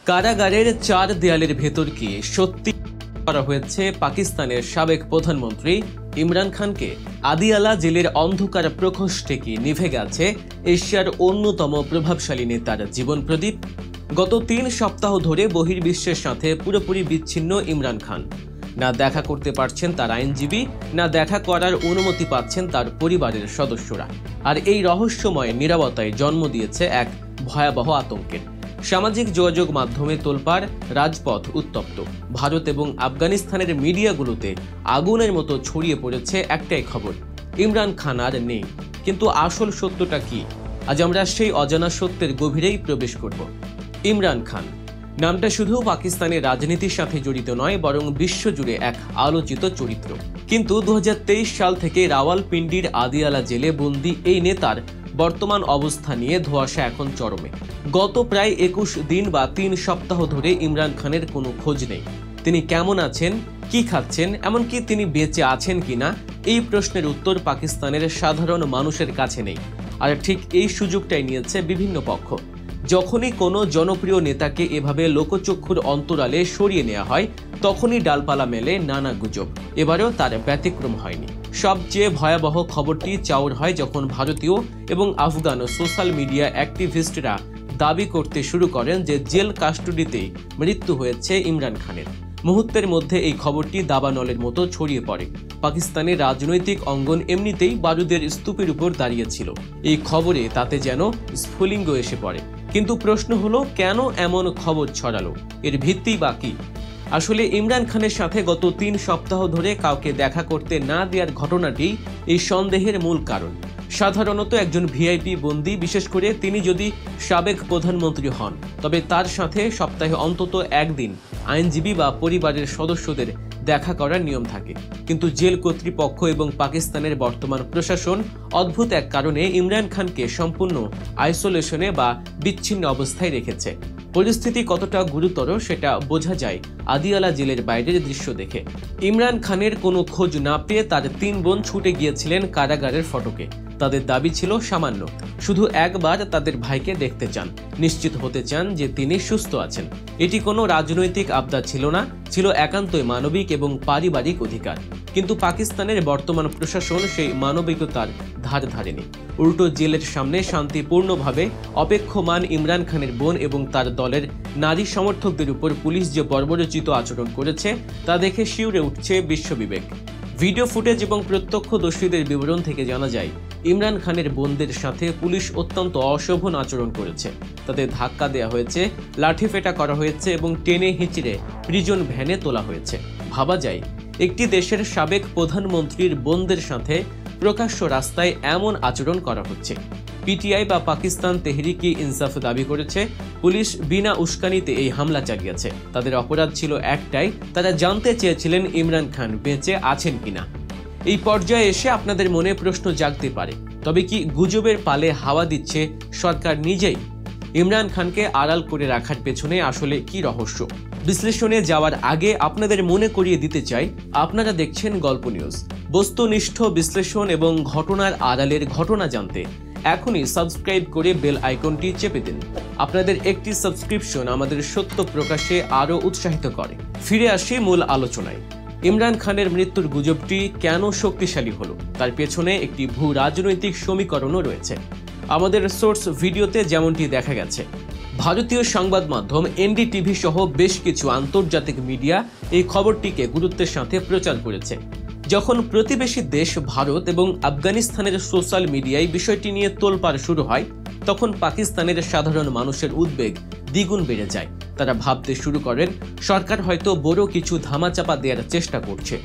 কারাগারের চার দেয়ালের ভেতর কি সত্যি করা হয়েছে পাকিস্তানের সাবেক প্রধানমন্ত্রী ইমরান খানকে? আদিয়ালা জেলের অন্ধকার প্রকোষ্ঠে কি নিভে গেছে এশিয়ার অন্যতম প্রভাবশালী নেতার জীবন প্রদীপ? গত ৩ সপ্তাহ ধরে বহির্বিশ্বের সাথে পুরোপুরি বিচ্ছিন্ন ইমরান খান। না দেখা করতে পারছেন তার আইনজীবী, না দেখা করার অনুমতি পাচ্ছেন তার পরিবারের সদস্যরা। আর এই রহস্যময় নীরবতায় জন্ম দিয়েছে এক ভয়াবহ আতঙ্কের। সামাজিক যোগাযোগ মাধ্যমে তোলপাড়, রাজপথ উত্তপ্ত। ভারত এবং আফগানিস্তানের মিডিয়াগুলোতে আগুনের মতো ছড়িয়ে পড়েছে একটাই খবর, ইমরান খান আর নেই। কিন্তু আসল সত্যটা কি? আজ আমরা সেই অজানা সত্যের গভীরেই প্রবেশ করব। ইমরান খান নামটা শুধু পাকিস্তানের রাজনীতির সাথে জড়িত নয়, বরং বিশ্বজুড়ে এক আলোচিত চরিত্র। কিন্তু ২০২৩ সাল থেকে রাওয়ালপিন্ডির আদিয়ালা জেলে বন্দী এই নেতার বর্তমান অবস্থা নিয়ে ধোঁয়াশা এখন চরমে। গত প্রায় ২১ দিন বা ৩ সপ্তাহ ধরে ইমরান খানের কোনো খোঁজ নেই। তিনি কেমন আছেন, কি খাচ্ছেন, এমনকি তিনি বেঁচে আছেন কিনা, এই প্রশ্নের উত্তর পাকিস্তানের সাধারণ মানুষের কাছে নেই। আর ঠিক এই সুযোগটাই নিয়েছে বিভিন্ন পক্ষ। যখনই কোনো জনপ্রিয় নেতাকে এভাবে লোকচক্ষুর অন্তরালে সরিয়ে নেওয়া হয়, তখনই ডালপালা মেলে নানা গুজব। এবারেও তার ব্যতিক্রম হয়নি। সবচেয়ে ভয়াবহ খবরটি চাউর হয় যখন ভারতীয় এবং আফগান সোশ্যাল মিডিয়া অ্যাক্টিভিস্টরা দাবি করতে শুরু করেন যে জেল কাস্টডিতেই মৃত্যু হয়েছে ইমরান খানের। মুহূর্তের মধ্যে এই খবরটি দাবানলের মতো ছড়িয়ে পড়ে। পাকিস্তানের রাজনৈতিক অঙ্গন এমনিতেই বারুদের স্তূপের উপর দাঁড়িয়েছিল। এই খবরে তাতে যেন স্ফুলিঙ্গ এসে পড়ে। কিন্তু প্রশ্ন হলো, কেন এমন খবর ছড়ালো? এর ভিত্তি বা কি? আসলে ইমরান খানের সাথে গত ৩ সপ্তাহ ধরে কাউকে দেখা করতে না দেওয়ার ঘটনাটি এই সন্দেহের মূল কারণ। সাধারণত একজন ভিআইপি বন্দী, বিশেষ করে তিনি যদি সাবেক প্রধানমন্ত্রী হন, তবে তার সাথে সপ্তাহে অন্তত একদিন আইনজীবী বা পরিবারের সদস্যদের দেখা করার নিয়ম থাকে। কিন্তু জেল কর্তৃপক্ষ এবং পাকিস্তানের বর্তমান প্রশাসন অদ্ভুত এক কারণে ইমরান খানকে সম্পূর্ণ আইসোলেশনে বা বিচ্ছিন্ন অবস্থায় রেখেছে। পরিস্থিতি কতটা গুরুতর সেটা বোঝা যায় আদিয়ালা জেলের বাইরের দৃশ্য দেখে। ইমরান খানের কোনো খোঁজ না পেয়ে তার ৩ বোন ছুটে গিয়েছিলেন কারাগারের ফটকে। তাদের দাবি ছিল সামান্য, শুধু একবার তাদের ভাইকে দেখতে চান, নিশ্চিত হতে চান যে তিনি সুস্থ আছেন। এটি কোনো রাজনৈতিক আবদার ছিল না, ছিল একান্তই মানবিক এবং পারিবারিক অধিকার। কিন্তু পাকিস্তানের বর্তমান প্রশাসন সেই মানবিকতার ধার ধারেনি। উল্টো জেলের সামনে শান্তিপূর্ণভাবে অপেক্ষমান ইমরান খানের বোন এবং তার দলের নারী সমর্থকদের উপর পুলিশ যে বর্বরোচিত আচরণ করেছে তা দেখে শিউরে উঠছে বিশ্ববিবেক। ভিডিও ফুটেজ এবং প্রত্যক্ষদর্শীদের বিবরণ থেকে জানা যায়, ইমরান খানের বোনদের সাথে পুলিশ অত্যন্ত অশোভন আচরণ করেছে। তাদের ধাক্কা দেওয়া হয়েছে, লাঠিপেটা করা হয়েছে এবং টেনে হিঁচড়ে প্রিজন ভ্যানে তোলা হয়েছে। ভাবা যায়, একটি দেশের সাবেক প্রধানমন্ত্রীর বোনদের সাথে প্রকাশ্য রাস্তায় এমন আচরণ করা হচ্ছে। পিটিআই বা পাকিস্তান তেহরিকি ইনসাফ দাবি করেছে, পুলিশ বিনা উস্কানিতে এই হামলা চালিয়েছে। তাদের অপরাধ ছিল একটাই, তারা জানতে চেয়েছিলেন ইমরান খান বেঁচে আছেন কিনা। এই পর্যায়ে এসে আপনাদের মনে প্রশ্ন জাগতে পারে, তবে কি গুজবের পালে হাওয়া দিচ্ছে সরকার নিজেই? ইমরান খানকে আড়াল করে রাখার পেছনে আসলে কি রহস্য? বিশ্লেষণে যাওয়ার আগে আপনাদের মনে করিয়ে দিতে চাই, আপনারা দেখছেন গল্প নিউজ। বস্তুনিষ্ঠ বিশ্লেষণ এবং ঘটনার আড়ালের ঘটনা জানতে এখনই সাবস্ক্রাইব করে বেল আইকনটি চেপে দিন। আপনাদের একটি সাবস্ক্রিপশন আমাদের সত্য প্রকাশে আরও উৎসাহিত করে। ফিরে আসি মূল আলোচনায়। ইমরান খানের মৃত্যুর গুজবটি কেন শক্তিশালী হলো, তার পেছনে একটি ভূ রাজনৈতিক সমীকরণও রয়েছে। আমাদের সোর্স ভিডিওতে যেমনটি দেখা গেছে, ভারতীয় সংবাদ মাধ্যম এনডিটিভি সহ বেশ কিছু আন্তর্জাতিক মিডিয়া এই খবরটিকে গুরুত্বের সাথে প্রচার করেছে। যখন প্রতিবেশী দেশ ভারত এবং আফগানিস্তানের সোশ্যাল মিডিয়ায় বিষয়টি নিয়ে তোলপাড় শুরু হয়, তখন পাকিস্তানের সাধারণ মানুষের উদ্বেগ দ্বিগুণ বেড়ে যায়। তারা ভাবতে শুরু করেন, সরকার হয়তো বড় কিছু ধামাচাপা দেওয়ার চেষ্টা করছে।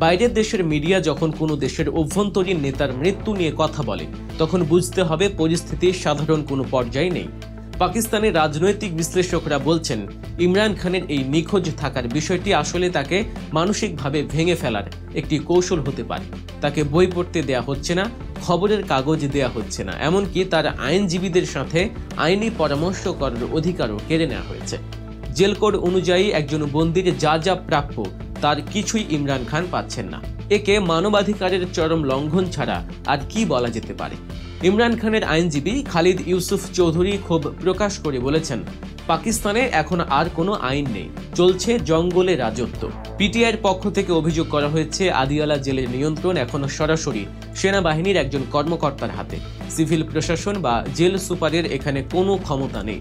বাইরের দেশের মিডিয়া যখন কোনো দেশের অভ্যন্তরীণ নেতার মৃত্যু নিয়ে কথা বলে, তখন বুঝতে হবে পরিস্থিতি সাধারণ কোনো পর্যায়ে নেই। পাকিস্তানের রাজনৈতিক বিশ্লেষকরা বলছেন, ইমরান খানের এই নিখোঁজ থাকার বিষয়টি আসলে তাকে মানসিকভাবে ভেঙে ফেলার একটি কৌশল হতে পারে। তাকে বই পড়তে দেয়া হচ্ছে না, খবরের কাগজ দেয়া হচ্ছে না, এমনকি তার আইনজীবীদের সাথে আইনি পরামর্শ করার অধিকারও কেড়ে নেওয়া হয়েছে। জেল কোড অনুযায়ী একজন বন্দীর যা যা প্রাপ্য তার কিছুই ইমরান খান পাচ্ছেন না। একে মানবাধিকারের চরম লঙ্ঘন ছাড়া আর কি বলা যেতে পারে? ইমরান খানের আইনজীবী খালিদ ইউসুফ চৌধুরী ক্ষোভ প্রকাশ করে বলেছেন, পাকিস্তানে এখন আর কোনো আইন নেই, চলছে জঙ্গলে রাজত্ব। পিটিআইয়ের পক্ষ থেকে অভিযোগ করা হয়েছে আদিয়ালা জেলের নিয়ন্ত্রণ এখন সরাসরি সেনাবাহিনীর একজন কর্মকর্তার হাতে। সিভিল প্রশাসন বা জেল সুপারের এখানে কোনো ক্ষমতা নেই।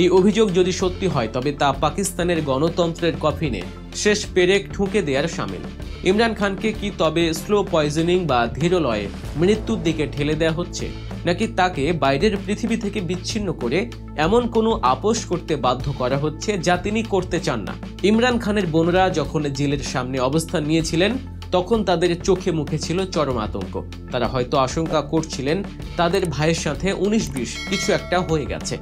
এই অভিযোগ যদি সত্যি হয় তবে তা পাকিস্তানের গণতন্ত্রের কফিনে শেষ পেরেক ঠুকে দেওয়ার শামিল। ইমরান খানকে কি তবে স্লো পয়জনিং বা ধীরলয়ে মৃত্যুর দিকে ঠেলে দেওয়া হচ্ছে, নাকি তাকে বাইরের পৃথিবী থেকে বিচ্ছিন্ন করে এমন কোনো আপোষ করতে বাধ্য করা হচ্ছে যা তিনি করতে চান না? ইমরান খানের বোনরা যখন জেলের সামনে অবস্থান নিয়েছিলেন তখন তাদের চোখে মুখে ছিল চরম আতঙ্ক। তারা হয়তো আশঙ্কা করছিলেন তাদের ভাইয়ের সাথে 19-20 কিছু একটা হয়ে গেছে।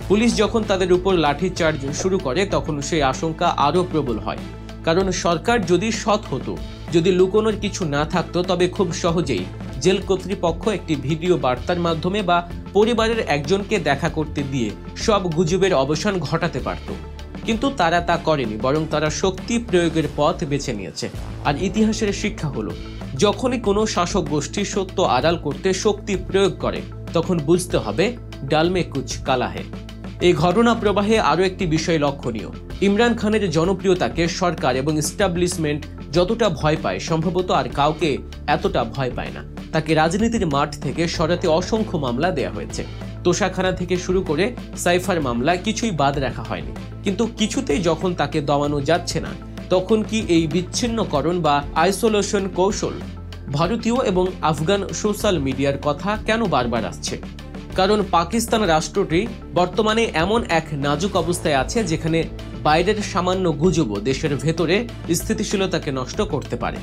পুলিশ যখন তাদের উপর লাঠিচার্জ শুরু করে তখন সেই আশঙ্কা আরও প্রবল হয়। কারণ সরকার যদি সৎ হতো, যদি লুকোনোর কিছু না থাকতো, তবে খুব সহজেই জেল কর্তৃপক্ষ একটি ভিডিও বার্তার মাধ্যমে বা পরিবারের একজনকে দেখা করতে দিয়ে সব গুজবের অবসান ঘটাতে পারত। কিন্তু তারা তা করেনি, বরং তারা শক্তি প্রয়োগের পথ বেছে নিয়েছে। আর ইতিহাসের শিক্ষা হলো, যখনই কোনো শাসক গোষ্ঠী সত্য আড়াল করতে শক্তি প্রয়োগ করে তখন বুঝতে হবে ডাল মে কুছ কালা হে। এই ঘটনা প্রবাহে আরও একটি বিষয় লক্ষণীয়। ইমরান খানের জনপ্রিয়তাকে সরকার এবং এস্টাবলিশমেন্ট যতটা ভয় পায়, সম্ভবত আর কাউকে এতটা ভয় পায় না। তাকে রাজনীতির মাঠ থেকে সরাতে অসংখ্য মামলা দেয়া হয়েছে। তোষাখানা থেকে শুরু করে সাইফার মামলা কিছুই বাদ রাখা হয়নি। কিন্তু কিছুতেই যখন তাকে দমানো যাচ্ছে না, তখন কি এই বিচ্ছিন্নকরণ বা আইসোলেশন কৌশল? ভারতীয় এবং আফগান সোশ্যাল মিডিয়ার কথা কেন বারবার আসছে? কারণ পাকিস্তান রাষ্ট্রটি বর্তমানে এমন এক নাজুক অবস্থায় আছে যেখানে বাইরের সামান্য গুজবও দেশের ভেতরে স্থিতিশীলতাকে নষ্ট করতে পারে।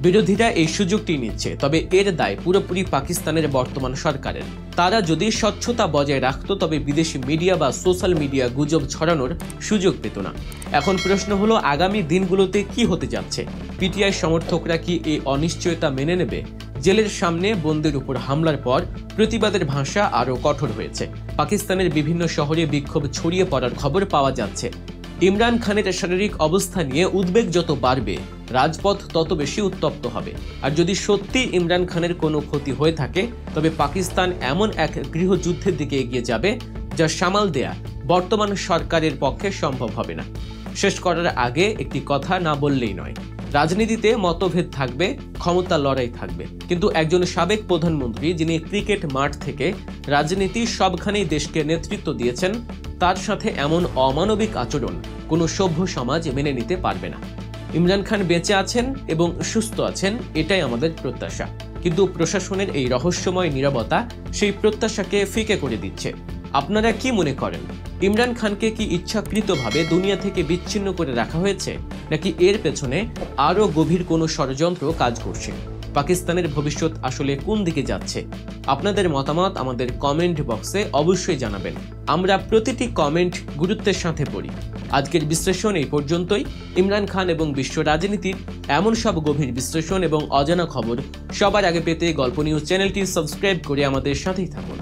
বিরোধীরা এই সুযোগটি নিচ্ছে, তবে এর দায় পুরোপুরি পাকিস্তানের বর্তমান সরকারের। তারা যদি স্বচ্ছতা বজায় রাখত তবে বিদেশি মিডিয়া বা সোশ্যাল মিডিয়া গুজব ছড়ানোর সুযোগ পেত না। এখন প্রশ্ন হলো, আগামী দিনগুলোতে কি হতে যাচ্ছে? পিটিআই সমর্থকরা কি এই অনিশ্চয়তা মেনে নেবে? জেলের সামনে বন্দীর উপর হামলার পর প্রতিবাদের ভাষা আরও কঠোর হয়েছে। পাকিস্তানের বিভিন্ন শহরে বিক্ষোভ ছড়িয়ে পড়ার খবর পাওয়া যাচ্ছে। ইমরান খানের শারীরিক অবস্থা নিয়ে উদ্বেগ যত বাড়বে, রাজপথ তত বেশি উত্তপ্ত হবে। আর যদি সত্যি ইমরান খানের কোনো ক্ষতি হয়ে থাকে তবে পাকিস্তান এমন এক গৃহযুদ্ধের দিকে এগিয়ে যাবে যা সামাল দেয়া বর্তমান সরকারের পক্ষে সম্ভব হবে না। শেষ করার আগে একটি কথা না বললেই নয়, রাজনীতিতে মতভেদ থাকবে, ক্ষমতা লড়াই থাকবে, কিন্তু একজন সাবেক প্রধানমন্ত্রী যিনি ক্রিকেট মাঠ থেকে রাজনীতি সবখানেই দেশকে নেতৃত্ব দিয়েছেন, তার সাথে এমন অমানবিক আচরণ কোনো সভ্য সমাজ মেনে নিতে পারবে না। ইমরান খান বেঁচে আছেন এবং সুস্থ আছেন, এটাই আমাদের প্রত্যাশা। কিন্তু প্রশাসনের এই রহস্যময় নীরবতা সেই প্রত্যাশাকে ফিকে করে দিচ্ছে। আপনারা কি মনে করেন? ইমরান খানকে কি ইচ্ছাকৃতভাবে দুনিয়া থেকে বিচ্ছিন্ন করে রাখা হয়েছে, নাকি এর পেছনে আরও গভীর কোনো ষড়যন্ত্র কাজ করছে? পাকিস্তানের ভবিষ্যৎ আসলে কোন দিকে যাচ্ছে? আপনাদের মতামত আমাদের কমেন্ট বক্সে অবশ্যই জানাবেন। আমরা প্রতিটি কমেন্ট গুরুত্বের সাথে পড়ি। আজকের বিশ্লেষণ এই পর্যন্তই। ইমরান খান এবং বিশ্ব রাজনীতির এমন সব গভীর বিশ্লেষণ এবং অজানা খবর সবার আগে পেতে গল্প নিউজ চ্যানেলটি সাবস্ক্রাইব করে আমাদের সাথেই থাকুন।